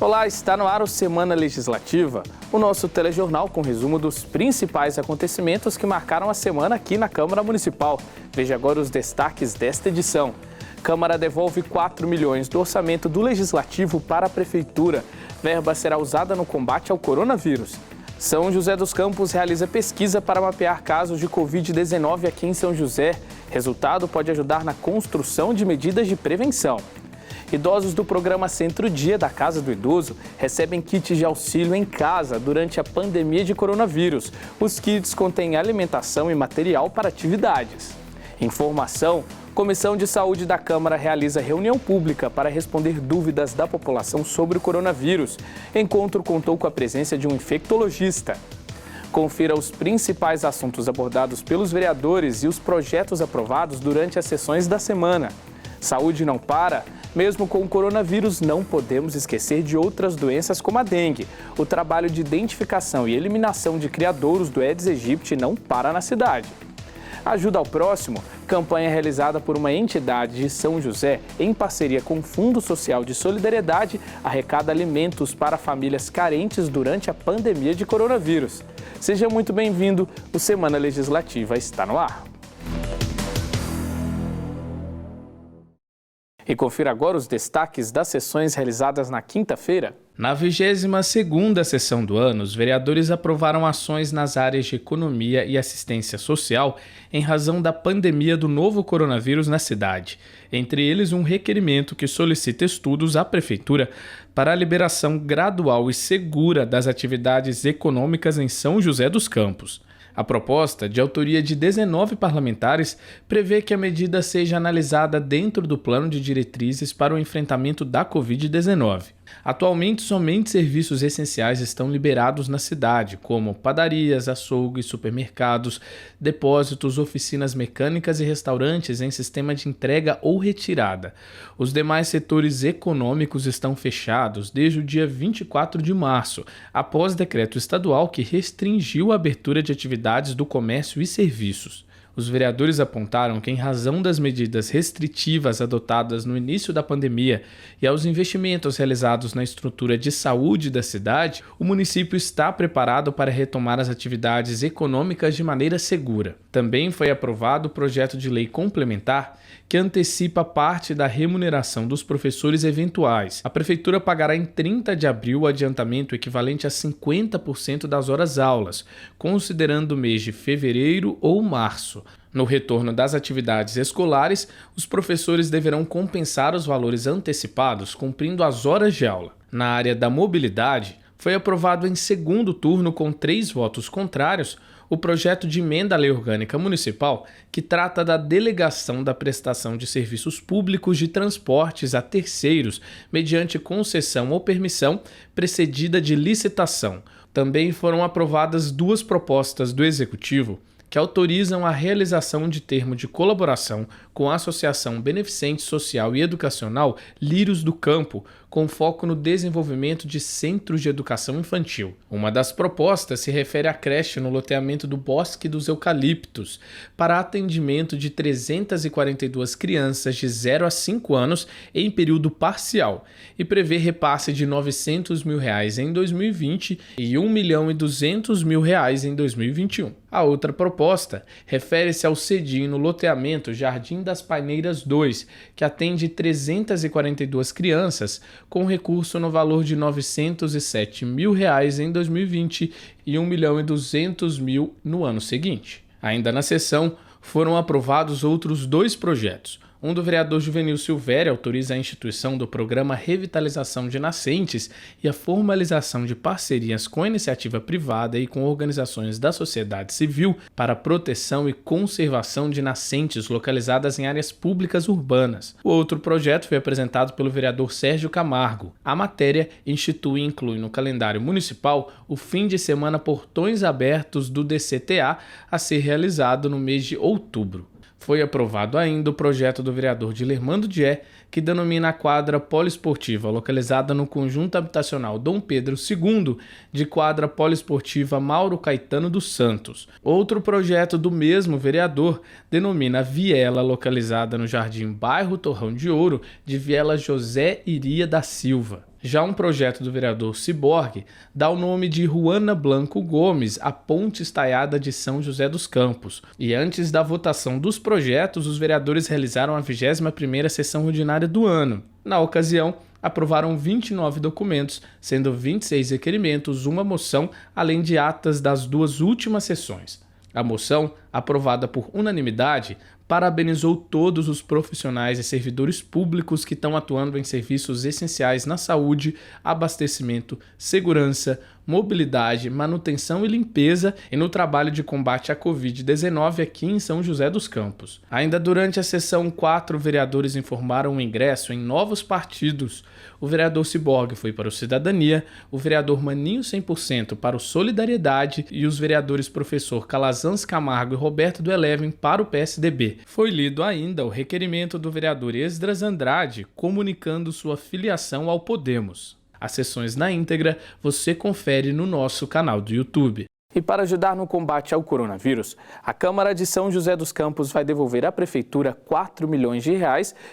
Olá, está no ar o Semana Legislativa, o nosso telejornal com resumo dos principais acontecimentos que marcaram a semana aqui na Câmara Municipal. Veja agora os destaques desta edição. Câmara devolve 4 milhões do orçamento do Legislativo para a Prefeitura. Verba será usada no combate ao coronavírus. São José dos Campos realiza pesquisa para mapear casos de Covid-19 aqui em São José. Resultado pode ajudar na construção de medidas de prevenção. Idosos do programa Centro-Dia da Casa do Idoso recebem kits de auxílio em casa durante a pandemia de coronavírus. Os kits contêm alimentação e material para atividades. Informação: Comissão de Saúde da Câmara realiza reunião pública para responder dúvidas da população sobre o coronavírus. Encontro contou com a presença de um infectologista. Confira os principais assuntos abordados pelos vereadores e os projetos aprovados durante as sessões da semana. Saúde não para. Mesmo com o coronavírus, não podemos esquecer de outras doenças como a dengue. O trabalho de identificação e eliminação de criadouros do Aedes aegypti não para na cidade. Ajuda ao Próximo, campanha realizada por uma entidade de São José, em parceria com o Fundo Social de Solidariedade, arrecada alimentos para famílias carentes durante a pandemia de coronavírus. Seja muito bem-vindo, o Semana Legislativa está no ar. E confira agora os destaques das sessões realizadas na quinta-feira. Na 22ª sessão do ano, os vereadores aprovaram ações nas áreas de economia e assistência social em razão da pandemia do novo coronavírus na cidade. Entre eles, um requerimento que solicita estudos à Prefeitura para a liberação gradual e segura das atividades econômicas em São José dos Campos. A proposta, de autoria de 19 parlamentares, prevê que a medida seja analisada dentro do plano de diretrizes para o enfrentamento da Covid-19. Atualmente, somente serviços essenciais estão liberados na cidade, como padarias, açougues, supermercados, depósitos, oficinas mecânicas e restaurantes em sistema de entrega ou retirada. Os demais setores econômicos estão fechados desde o dia 24 de março, após decreto estadual que restringiu a abertura de atividades do comércio e serviços. Os vereadores apontaram que, em razão das medidas restritivas adotadas no início da pandemia e aos investimentos realizados na estrutura de saúde da cidade, o município está preparado para retomar as atividades econômicas de maneira segura. Também foi aprovado o projeto de lei complementar que antecipa parte da remuneração dos professores eventuais. A Prefeitura pagará em 30 de abril o adiantamento equivalente a 50% das horas-aulas, considerando o mês de fevereiro ou março. No retorno das atividades escolares, os professores deverão compensar os valores antecipados cumprindo as horas de aula. Na área da mobilidade, foi aprovado em segundo turno com 3 votos contrários o projeto de emenda à Lei Orgânica Municipal que trata da delegação da prestação de serviços públicos de transportes a terceiros mediante concessão ou permissão precedida de licitação. Também foram aprovadas 2 propostas do Executivo que autorizam a realização de termo de colaboração com a Associação Beneficente Social e Educacional Lírios do Campo, com foco no desenvolvimento de centros de educação infantil. Uma das propostas se refere à creche no loteamento do Bosque dos Eucaliptos, para atendimento de 342 crianças de 0 a 5 anos em período parcial, e prevê repasse de R$ 900 mil em 2020 e R$ 1.200.000 em 2021. A outra proposta refere-se ao CEDIM no loteamento Jardim das Paineiras 2, que atende 342 crianças, com recurso no valor de R$ 907 mil em 2020 e R$ 1.200.000 no ano seguinte. Ainda na sessão, foram aprovados outros 2 projetos. Um do vereador Juvenil Silvério autoriza a instituição do Programa Revitalização de Nascentes e a formalização de parcerias com a iniciativa privada e com organizações da sociedade civil para a proteção e conservação de nascentes localizadas em áreas públicas urbanas. O outro projeto foi apresentado pelo vereador Sérgio Camargo. A matéria institui e inclui no calendário municipal o fim de semana Portões Abertos do DCTA a ser realizado no mês de outubro. Foi aprovado ainda o projeto do vereador Dilermando Dié, que denomina a quadra poliesportiva localizada no conjunto habitacional Dom Pedro II de quadra poliesportiva Mauro Caetano dos Santos. Outro projeto do mesmo vereador denomina a viela localizada no Jardim Bairro Torrão de Ouro de Viela José Iria da Silva. Já um projeto do vereador Ciborgue dá o nome de Juana Blanco Gomes à Ponte Estaiada de São José dos Campos. E antes da votação dos projetos, os vereadores realizaram a 21ª sessão ordinária do ano. Na ocasião, aprovaram 29 documentos, sendo 26 requerimentos, uma moção, além de atas das 2 últimas sessões. A moção, aprovada por unanimidade, parabenizou todos os profissionais e servidores públicos que estão atuando em serviços essenciais na saúde, abastecimento, segurança, mobilidade, manutenção e limpeza e no trabalho de combate à Covid-19 aqui em São José dos Campos. Ainda durante a sessão, 4 vereadores informaram o ingresso em novos partidos. O vereador Ciborgue foi para o Cidadania, o vereador Maninho 100% para o Solidariedade e os vereadores professor Calazans Camargo e Roberto do Eleven para o PSDB. Foi lido ainda o requerimento do vereador Esdras Andrade, comunicando sua filiação ao Podemos. As sessões na íntegra você confere no nosso canal do YouTube. E para ajudar no combate ao coronavírus, a Câmara de São José dos Campos vai devolver à Prefeitura R$ 4 milhões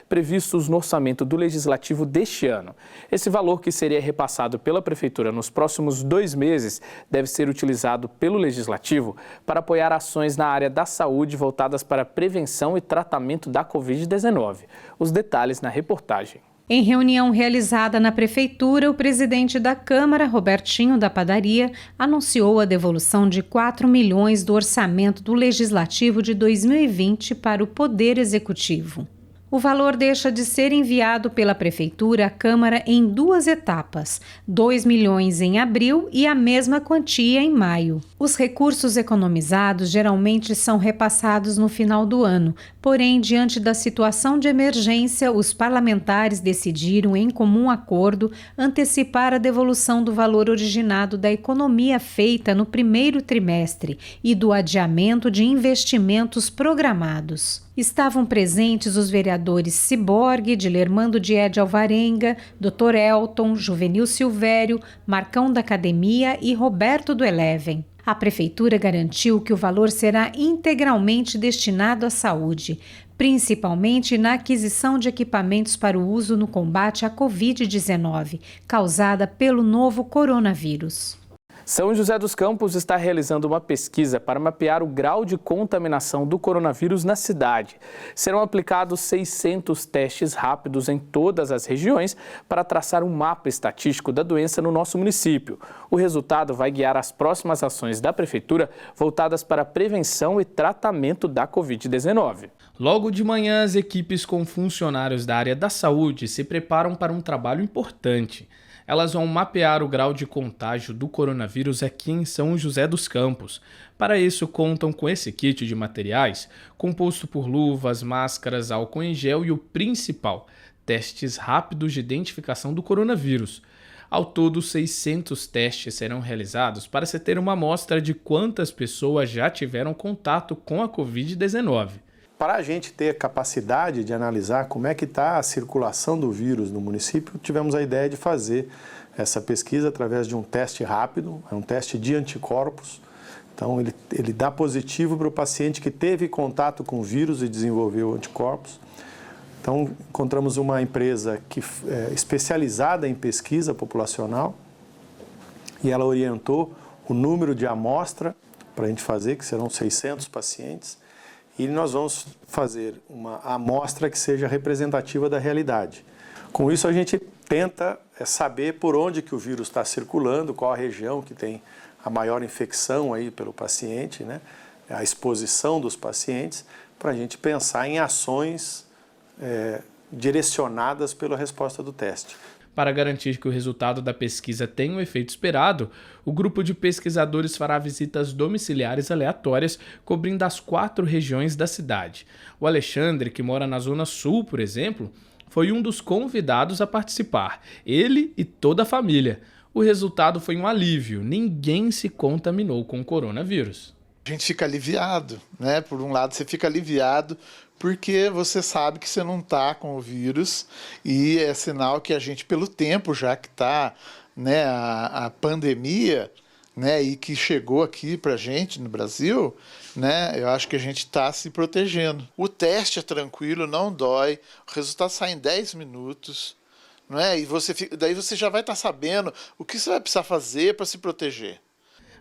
previstos no orçamento do Legislativo deste ano. Esse valor, que seria repassado pela Prefeitura nos próximos 2 meses, deve ser utilizado pelo Legislativo para apoiar ações na área da saúde voltadas para a prevenção e tratamento da Covid-19. Os detalhes na reportagem. Em reunião realizada na Prefeitura, o presidente da Câmara, Robertinho da Padaria, anunciou a devolução de 4 milhões do orçamento do Legislativo de 2020 para o Poder Executivo. O valor deixa de ser enviado pela Prefeitura à Câmara em 2 etapas, 2 milhões em abril e a mesma quantia em maio. Os recursos economizados geralmente são repassados no final do ano, porém, diante da situação de emergência, os parlamentares decidiram, em comum acordo, antecipar a devolução do valor originado da economia feita no primeiro trimestre e do adiamento de investimentos programados. Estavam presentes os vereadores Ciborgue, Dilermando Diede Alvarenga, Dr. Elton, Juvenil Silvério, Marcão da Academia e Roberto do Eleven. A Prefeitura garantiu que o valor será integralmente destinado à saúde, principalmente na aquisição de equipamentos para o uso no combate à Covid-19, causada pelo novo coronavírus. São José dos Campos está realizando uma pesquisa para mapear o grau de contaminação do coronavírus na cidade. Serão aplicados 600 testes rápidos em todas as regiões para traçar um mapa estatístico da doença no nosso município. O resultado vai guiar as próximas ações da Prefeitura voltadas para a prevenção e tratamento da Covid-19. Logo de manhã, as equipes com funcionários da área da saúde se preparam para um trabalho importante. Elas vão mapear o grau de contágio do coronavírus aqui em São José dos Campos. Para isso, contam com esse kit de materiais, composto por luvas, máscaras, álcool em gel e o principal, testes rápidos de identificação do coronavírus. Ao todo, 600 testes serão realizados para se ter uma amostra de quantas pessoas já tiveram contato com a Covid-19. Para a gente ter capacidade de analisar como é que está a circulação do vírus no município, tivemos a ideia de fazer essa pesquisa através de um teste rápido, é um teste de anticorpos. Então ele dá positivo para o paciente que teve contato com o vírus e desenvolveu anticorpos. Então encontramos uma empresa que é especializada em pesquisa populacional e ela orientou o número de amostra para a gente fazer, que serão 600 pacientes. E nós vamos fazer uma amostra que seja representativa da realidade. Com isso, a gente tenta saber por onde que o vírus está circulando, qual a região que tem a maior infecção aí pelo paciente, né? A exposição dos pacientes, para a gente pensar em ações direcionadas pela resposta do teste. Para garantir que o resultado da pesquisa tenha o efeito esperado, o grupo de pesquisadores fará visitas domiciliares aleatórias cobrindo as 4 regiões da cidade. O Alexandre, que mora na Zona Sul, por exemplo, foi um dos convidados a participar, ele e toda a família. O resultado foi um alívio, ninguém se contaminou com o coronavírus. A gente fica aliviado, né? Por um lado você fica aliviado porque você sabe que você não está com o vírus e é sinal que a gente, pelo tempo já que está, né, a pandemia, né, e que chegou aqui para a gente no Brasil, né, eu acho que a gente está se protegendo. O teste é tranquilo, não dói, o resultado sai em 10 minutos, não é? E daí você já vai estar sabendo o que você vai precisar fazer para se proteger.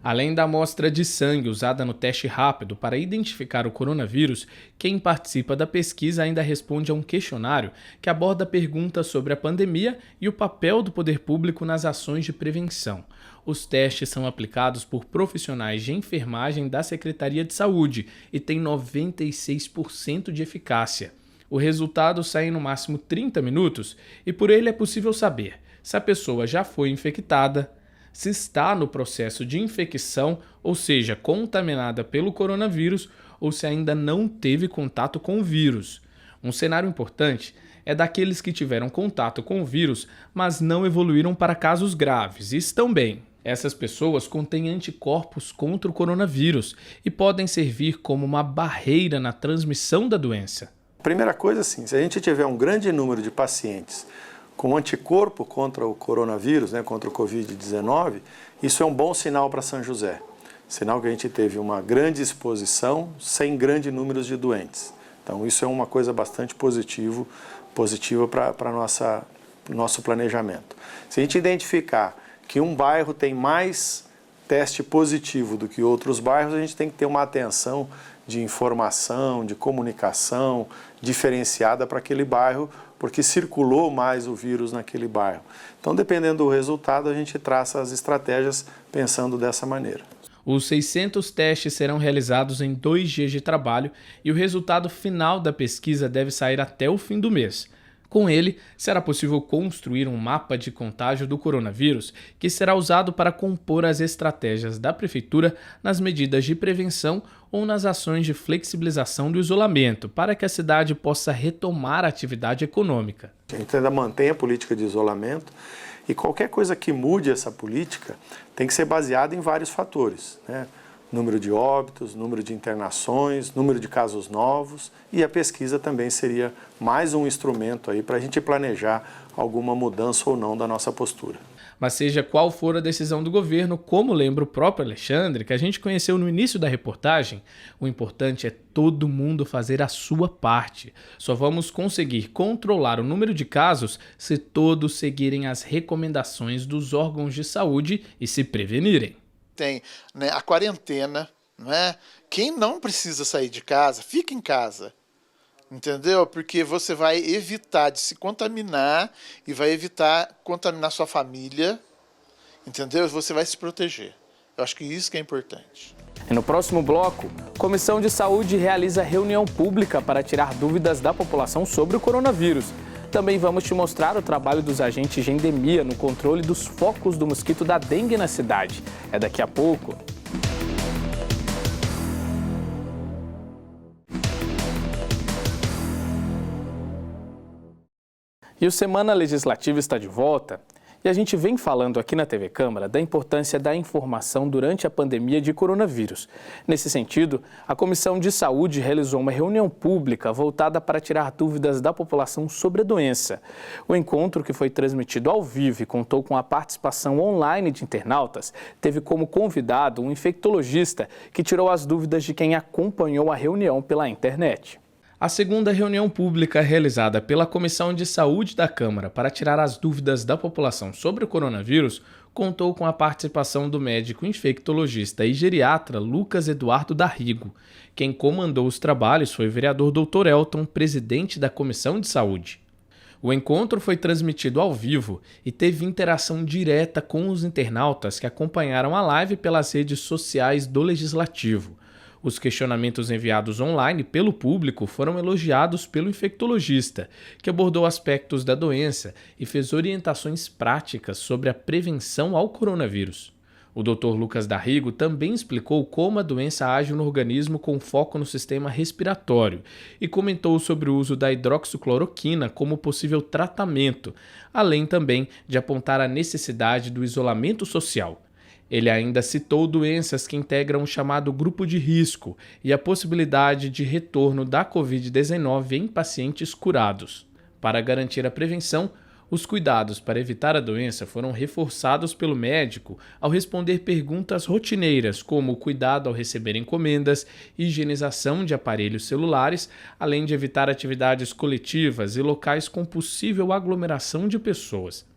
Além da amostra de sangue usada no teste rápido para identificar o coronavírus, quem participa da pesquisa ainda responde a um questionário que aborda perguntas sobre a pandemia e o papel do poder público nas ações de prevenção. Os testes são aplicados por profissionais de enfermagem da Secretaria de Saúde e têm 96% de eficácia. O resultado sai em no máximo 30 minutos e por ele é possível saber se a pessoa já foi infectada, se está no processo de infecção, ou seja, contaminada pelo coronavírus, ou se ainda não teve contato com o vírus. Um cenário importante é daqueles que tiveram contato com o vírus, mas não evoluíram para casos graves e estão bem. Essas pessoas contêm anticorpos contra o coronavírus e podem servir como uma barreira na transmissão da doença. Primeira coisa, assim, se a gente tiver um grande número de pacientes com anticorpo contra o coronavírus, contra o Covid-19, isso é um bom sinal para São José. Sinal que a gente teve uma grande exposição sem grande número de doentes. Então isso é uma coisa bastante positiva para o nosso planejamento. Se a gente identificar que um bairro tem mais teste positivo do que outros bairros, a gente tem que ter uma atenção de informação, de comunicação diferenciada para aquele bairro, porque circulou mais o vírus naquele bairro. Então, dependendo do resultado, a gente traça as estratégias pensando dessa maneira. Os 600 testes serão realizados em 2 dias de trabalho e o resultado final da pesquisa deve sair até o fim do mês. Com ele, será possível construir um mapa de contágio do coronavírus que será usado para compor as estratégias da Prefeitura nas medidas de prevenção ou nas ações de flexibilização do isolamento, para que a cidade possa retomar a atividade econômica. A gente ainda mantém a política de isolamento e qualquer coisa que mude essa política tem que ser baseada em vários fatores, Número de óbitos, número de internações, número de casos novos, e a pesquisa também seria mais um instrumento aí para a gente planejar alguma mudança ou não da nossa postura. Mas seja qual for a decisão do governo, como lembra o próprio Alexandre, que a gente conheceu no início da reportagem, o importante é todo mundo fazer a sua parte. Só vamos conseguir controlar o número de casos se todos seguirem as recomendações dos órgãos de saúde e se prevenirem. Tem a quarentena, Quem não precisa sair de casa, fica em casa, entendeu? Porque você vai evitar de se contaminar e vai evitar contaminar sua família, entendeu? Você vai se proteger. Eu acho que isso que é importante. E no próximo bloco, a Comissão de Saúde realiza reunião pública para tirar dúvidas da população sobre o coronavírus. Também vamos te mostrar o trabalho dos agentes de endemia no controle dos focos do mosquito da dengue na cidade. É daqui a pouco. E o Semana Legislativa está de volta. E a gente vem falando aqui na TV Câmara da importância da informação durante a pandemia de coronavírus. Nesse sentido, a Comissão de Saúde realizou uma reunião pública voltada para tirar dúvidas da população sobre a doença. O encontro, que foi transmitido ao vivo e contou com a participação online de internautas, teve como convidado um infectologista que tirou as dúvidas de quem acompanhou a reunião pela internet. A segunda reunião pública realizada pela Comissão de Saúde da Câmara para tirar as dúvidas da população sobre o coronavírus contou com a participação do médico infectologista e geriatra Lucas Eduardo Darrigo. Quem comandou os trabalhos foi o vereador Dr. Elton, presidente da Comissão de Saúde. O encontro foi transmitido ao vivo e teve interação direta com os internautas que acompanharam a live pelas redes sociais do Legislativo. Os questionamentos enviados online pelo público foram elogiados pelo infectologista, que abordou aspectos da doença e fez orientações práticas sobre a prevenção ao coronavírus. O Dr. Lucas Darrigo também explicou como a doença age no organismo com foco no sistema respiratório e comentou sobre o uso da hidroxicloroquina como possível tratamento, além também de apontar a necessidade do isolamento social. Ele ainda citou doenças que integram o chamado grupo de risco e a possibilidade de retorno da Covid-19 em pacientes curados. Para garantir a prevenção, Os cuidados para evitar a doença foram reforçados pelo médico ao responder perguntas rotineiras, como o cuidado ao receber encomendas, higienização de aparelhos celulares, além de evitar atividades coletivas e locais com possível aglomeração de pessoas.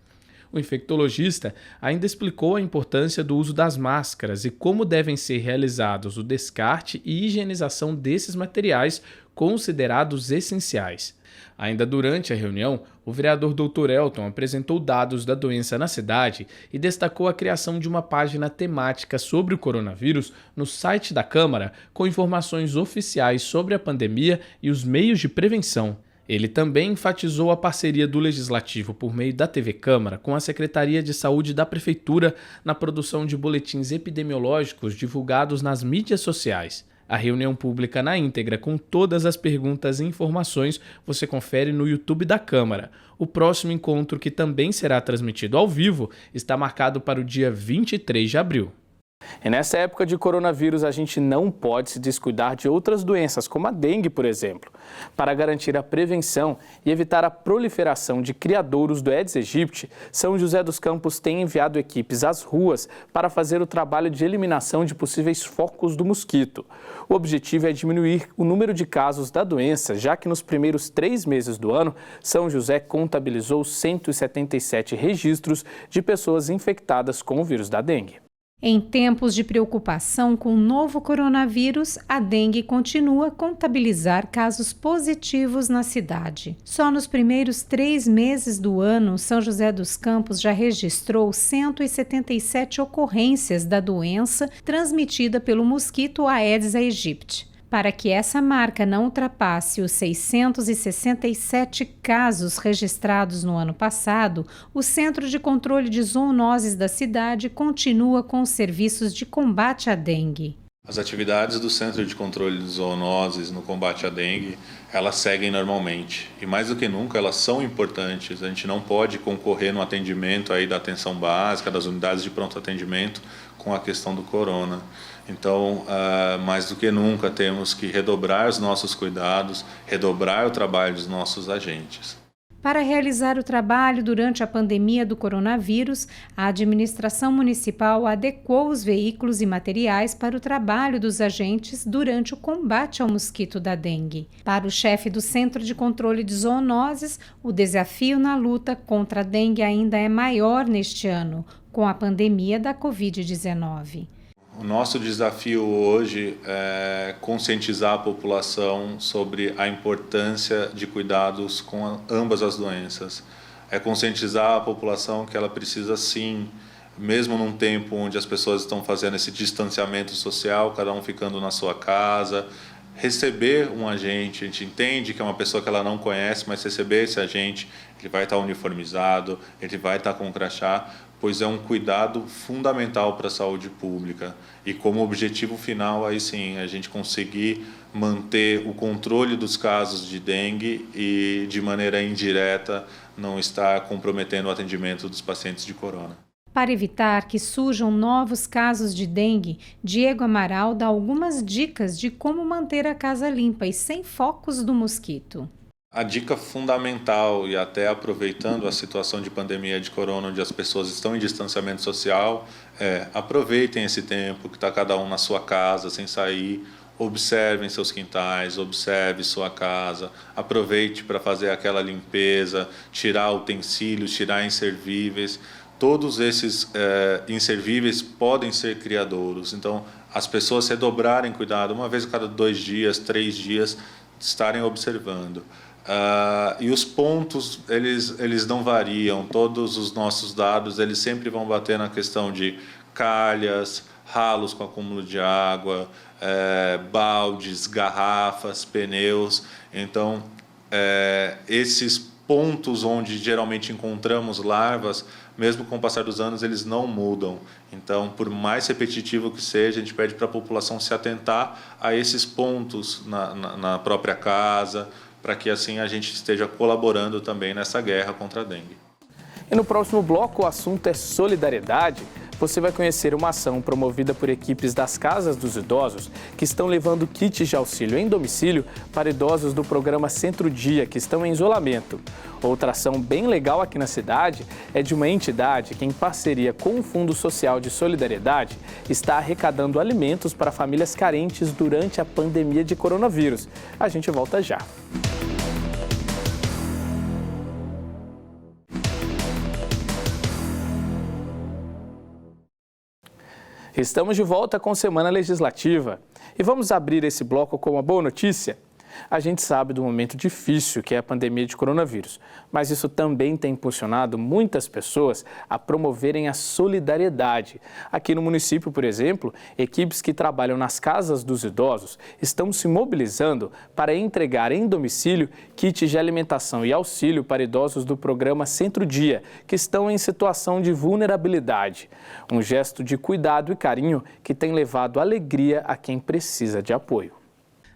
O infectologista ainda explicou a importância do uso das máscaras e como devem ser realizados o descarte e higienização desses materiais considerados essenciais. Ainda durante a reunião, o vereador Dr. Elton apresentou dados da doença na cidade e destacou a criação de uma página temática sobre o coronavírus no site da Câmara, com informações oficiais sobre a pandemia e os meios de prevenção. Ele também enfatizou a parceria do Legislativo por meio da TV Câmara com a Secretaria de Saúde da Prefeitura na produção de boletins epidemiológicos divulgados nas mídias sociais. A reunião pública na íntegra, com todas as perguntas e informações, você confere no YouTube da Câmara. O próximo encontro, que também será transmitido ao vivo, está marcado para o dia 23 de abril. E nessa época de coronavírus, a gente não pode se descuidar de outras doenças, como a dengue, por exemplo. Para garantir a prevenção e evitar a proliferação de criadouros do Aedes aegypti, São José dos Campos tem enviado equipes às ruas para fazer o trabalho de eliminação de possíveis focos do mosquito. O objetivo é diminuir o número de casos da doença, já que nos primeiros 3 meses do ano, São José contabilizou 177 registros de pessoas infectadas com o vírus da dengue. Em tempos de preocupação com o novo coronavírus, a dengue continua a contabilizar casos positivos na cidade. Só nos primeiros 3 meses do ano, São José dos Campos já registrou 177 ocorrências da doença transmitida pelo mosquito Aedes aegypti. Para que essa marca não ultrapasse os 667 casos registrados no ano passado, o Centro de Controle de Zoonoses da cidade continua com os serviços de combate à dengue. As atividades do Centro de Controle de Zoonoses no combate à dengue, elas seguem normalmente. E mais do que nunca, elas são importantes. A gente não pode concorrer no atendimento aí da atenção básica, das unidades de pronto atendimento, com a questão do corona. Então, mais do que nunca, temos que redobrar os nossos cuidados, redobrar o trabalho dos nossos agentes. Para realizar o trabalho durante a pandemia do coronavírus, a administração municipal adequou os veículos e materiais para o trabalho dos agentes durante o combate ao mosquito da dengue. Para o chefe do Centro de Controle de Zoonoses, o desafio na luta contra a dengue ainda é maior neste ano, com a pandemia da Covid-19. O nosso desafio hoje é conscientizar a população sobre a importância de cuidados com ambas as doenças. É conscientizar a população que ela precisa sim, mesmo num tempo onde as pessoas estão fazendo esse distanciamento social, cada um ficando na sua casa, receber um agente. A gente entende que é uma pessoa que ela não conhece, mas receber esse agente, ele vai estar uniformizado, ele vai estar com crachá, pois é um cuidado fundamental para a saúde pública. E como objetivo final, aí sim, a gente conseguir manter o controle dos casos de dengue e, de maneira indireta, não estar comprometendo o atendimento dos pacientes de corona. Para evitar que surjam novos casos de dengue, Diego Amaral dá algumas dicas de como manter a casa limpa e sem focos do mosquito. A dica fundamental, e até aproveitando a situação de pandemia de corona, onde as pessoas estão em distanciamento social, aproveitem esse tempo que está cada um na sua casa, sem sair, observem seus quintais, observe sua casa, aproveite para fazer aquela limpeza, tirar utensílios, tirar inservíveis. Todos esses inservíveis podem ser criadouros, então as pessoas redobrarem cuidado, uma vez a cada 2 dias, 3 dias, estarem observando. E os pontos, eles não variam, todos os nossos dados, eles sempre vão bater na questão de calhas, ralos com acúmulo de água, baldes, garrafas, pneus. Então, esses pontos onde geralmente encontramos larvas, mesmo com o passar dos anos, eles não mudam. Então, por mais repetitivo que seja, a gente pede para a população se atentar a esses pontos na própria casa, para que assim a gente esteja colaborando também nessa guerra contra a dengue. E no próximo bloco o assunto é solidariedade. você vai conhecer uma ação promovida por equipes das Casas dos Idosos que estão levando kits de auxílio em domicílio para idosos do programa Centro Dia que estão em isolamento. Outra ação bem legal aqui na cidade é de uma entidade que, em parceria com o Fundo Social de Solidariedade, está arrecadando alimentos para famílias carentes durante a pandemia de coronavírus. A gente volta já. Estamos de volta com Semana Legislativa e vamos abrir esse bloco com uma boa notícia. A gente sabe do momento difícil que é a pandemia de coronavírus, mas isso também tem impulsionado muitas pessoas a promoverem a solidariedade. Aqui no município, por exemplo, equipes que trabalham nas casas dos idosos estão se mobilizando para entregar em domicílio kits de alimentação e auxílio para idosos do programa Centro Dia, que estão em situação de vulnerabilidade. Um gesto de cuidado e carinho que tem levado alegria a quem precisa de apoio.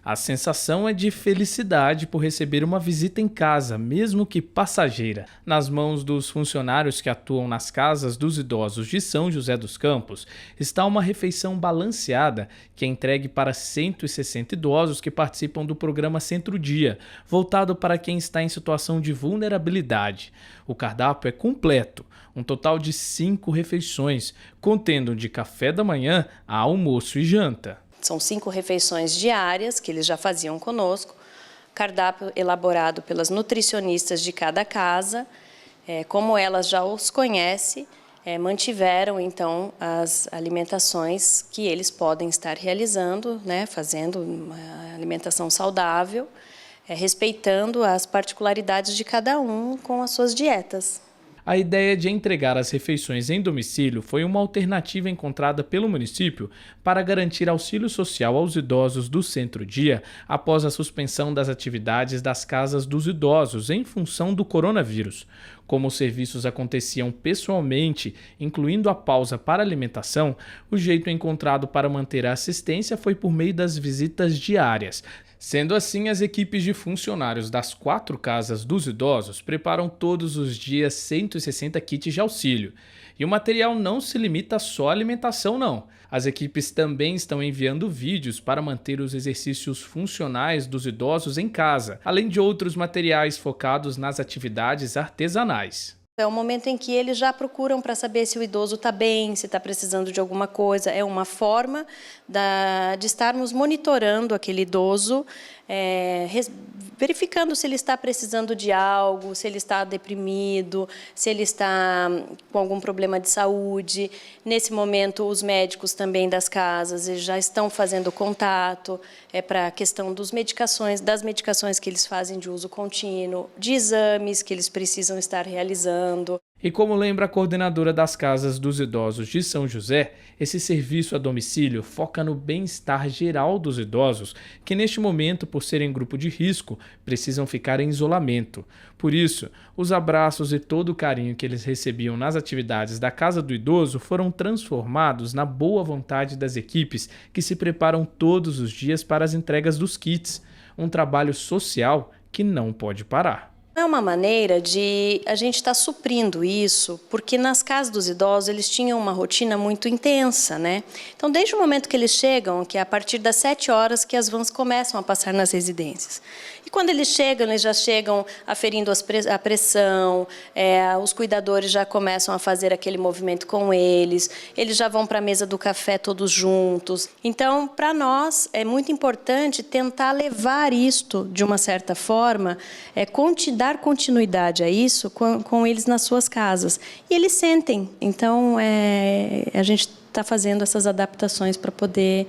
A sensação é de felicidade por receber uma visita em casa, mesmo que passageira. Nas mãos dos funcionários que atuam nas casas dos idosos de São José dos Campos, está uma refeição balanceada que é entregue para 160 idosos que participam do programa Centro Dia, voltado para quem está em situação de vulnerabilidade. O cardápio é completo, um total de 5 refeições, contendo de café da manhã a almoço e janta. São 5 refeições diárias que eles já faziam conosco, cardápio elaborado pelas nutricionistas de cada casa. Como elas já os conhecem, mantiveram então as alimentações que eles podem estar realizando, fazendo uma alimentação saudável, respeitando as particularidades de cada um com as suas dietas. A ideia de entregar as refeições em domicílio foi uma alternativa encontrada pelo município para garantir auxílio social aos idosos do Centro Dia após a suspensão das atividades das casas dos idosos em função do coronavírus. Como os serviços aconteciam pessoalmente, incluindo a pausa para alimentação, o jeito encontrado para manter a assistência foi por meio das visitas diárias. Sendo assim, as equipes de funcionários das 4 casas dos idosos preparam todos os dias 160 kits de auxílio. E o material não se limita só à alimentação, não. As equipes também estão enviando vídeos para manter os exercícios funcionais dos idosos em casa, além de outros materiais focados nas atividades artesanais. É o momento em que eles já procuram para saber se o idoso está bem, se está precisando de alguma coisa. É uma forma de estarmos monitorando aquele idoso, verificando se ele está precisando de algo, se ele está deprimido, se ele está com algum problema de saúde. Nesse momento, os médicos também das casas já estão fazendo contato para a questão das medicações que eles fazem de uso contínuo, de exames que eles precisam estar realizando. E como lembra a coordenadora das Casas dos Idosos de São José, esse serviço a domicílio foca no bem-estar geral dos idosos, que neste momento, por serem grupo de risco, precisam ficar em isolamento. Por isso, os abraços e todo o carinho que eles recebiam nas atividades da Casa do Idoso foram transformados na boa vontade das equipes que se preparam todos os dias para as entregas dos kits, um trabalho social que não pode parar. É uma maneira de a gente estar suprindo isso, porque nas casas dos idosos eles tinham uma rotina muito intensa, Então, desde o momento que eles chegam, que é a partir das 7 horas que as vans começam a passar nas residências. E quando eles já chegam aferindo a pressão, os cuidadores já começam a fazer aquele movimento com eles já vão para a mesa do café todos juntos. Então, para nós, é muito importante tentar levar isto, de uma certa forma, dar continuidade a isso com eles nas suas casas. E eles sentem. Então, a gente está fazendo essas adaptações para poder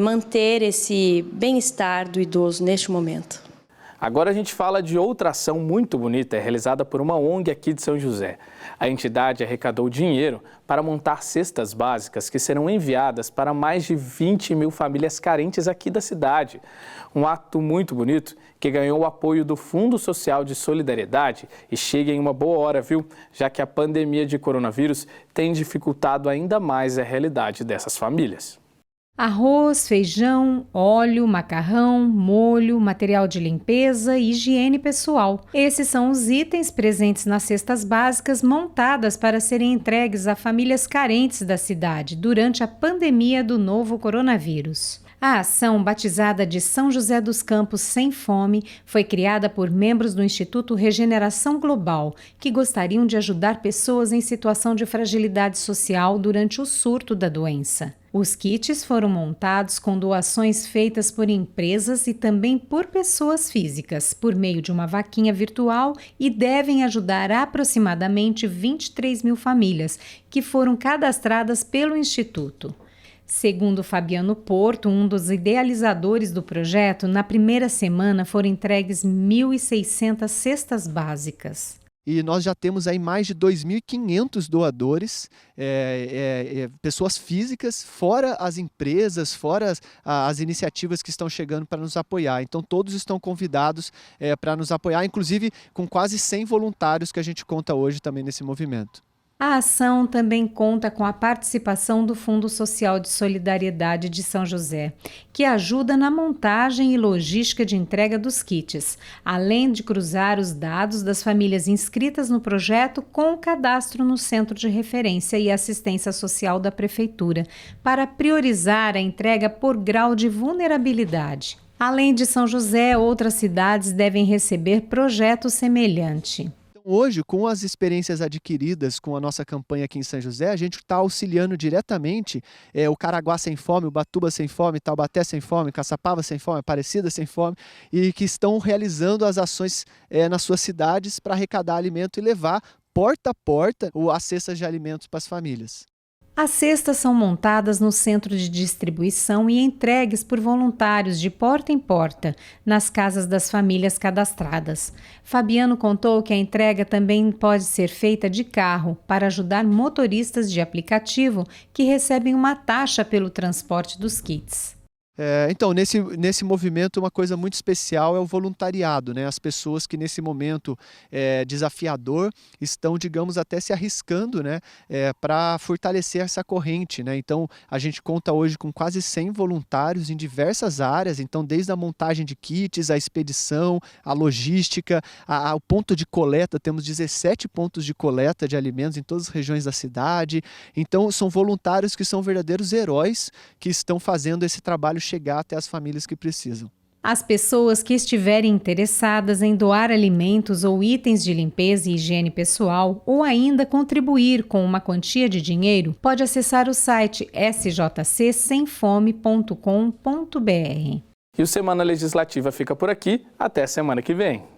manter esse bem-estar do idoso neste momento. Agora a gente fala de outra ação muito bonita, realizada por uma ONG aqui de São José. A entidade arrecadou dinheiro para montar cestas básicas que serão enviadas para mais de 20 mil famílias carentes aqui da cidade. Um ato muito bonito que ganhou o apoio do Fundo Social de Solidariedade e chega em uma boa hora, viu? Já que a pandemia de coronavírus tem dificultado ainda mais a realidade dessas famílias. Arroz, feijão, óleo, macarrão, molho, material de limpeza e higiene pessoal. Esses são os itens presentes nas cestas básicas montadas para serem entregues a famílias carentes da cidade durante a pandemia do novo coronavírus. A ação, batizada de São José dos Campos Sem Fome, foi criada por membros do Instituto Regeneração Global, que gostariam de ajudar pessoas em situação de fragilidade social durante o surto da doença. Os kits foram montados com doações feitas por empresas e também por pessoas físicas, por meio de uma vaquinha virtual, e devem ajudar aproximadamente 23 mil famílias, que foram cadastradas pelo Instituto. Segundo Fabiano Porto, um dos idealizadores do projeto, na primeira semana foram entregues 1.600 cestas básicas. E nós já temos aí mais de 2.500 doadores, pessoas físicas, fora as empresas, fora as iniciativas que estão chegando para nos apoiar. Então todos estão convidados para nos apoiar, inclusive com quase 100 voluntários que a gente conta hoje também nesse movimento. A ação também conta com a participação do Fundo Social de Solidariedade de São José, que ajuda na montagem e logística de entrega dos kits, além de cruzar os dados das famílias inscritas no projeto com o cadastro no Centro de Referência e Assistência Social da Prefeitura, para priorizar a entrega por grau de vulnerabilidade. Além de São José, outras cidades devem receber projeto semelhante. Hoje, com as experiências adquiridas com a nossa campanha aqui em São José, a gente está auxiliando diretamente o Caraguá Sem Fome, o Batuba Sem Fome, Taubaté Sem Fome, Caçapava Sem Fome, Aparecida Sem Fome, e que estão realizando as ações nas suas cidades para arrecadar alimento e levar porta a porta as cestas de alimentos para as famílias. As cestas são montadas no centro de distribuição e entregues por voluntários de porta em porta, nas casas das famílias cadastradas. Fabiano contou que a entrega também pode ser feita de carro, para ajudar motoristas de aplicativo que recebem uma taxa pelo transporte dos kits. Então, nesse movimento, uma coisa muito especial é o voluntariado, né? As pessoas que nesse momento desafiador estão, digamos, até se arriscando, né? Para fortalecer essa corrente, né? Então, a gente conta hoje com quase 100 voluntários em diversas áreas, então desde a montagem de kits, a expedição, a logística, o ponto de coleta, temos 17 pontos de coleta de alimentos em todas as regiões da cidade. Então, são voluntários que são verdadeiros heróis que estão fazendo esse trabalho chegar até as famílias que precisam. As pessoas que estiverem interessadas em doar alimentos ou itens de limpeza e higiene pessoal, ou ainda contribuir com uma quantia de dinheiro, pode acessar o site sjcsemfome.com.br. E o Semana Legislativa fica por aqui. Até semana que vem.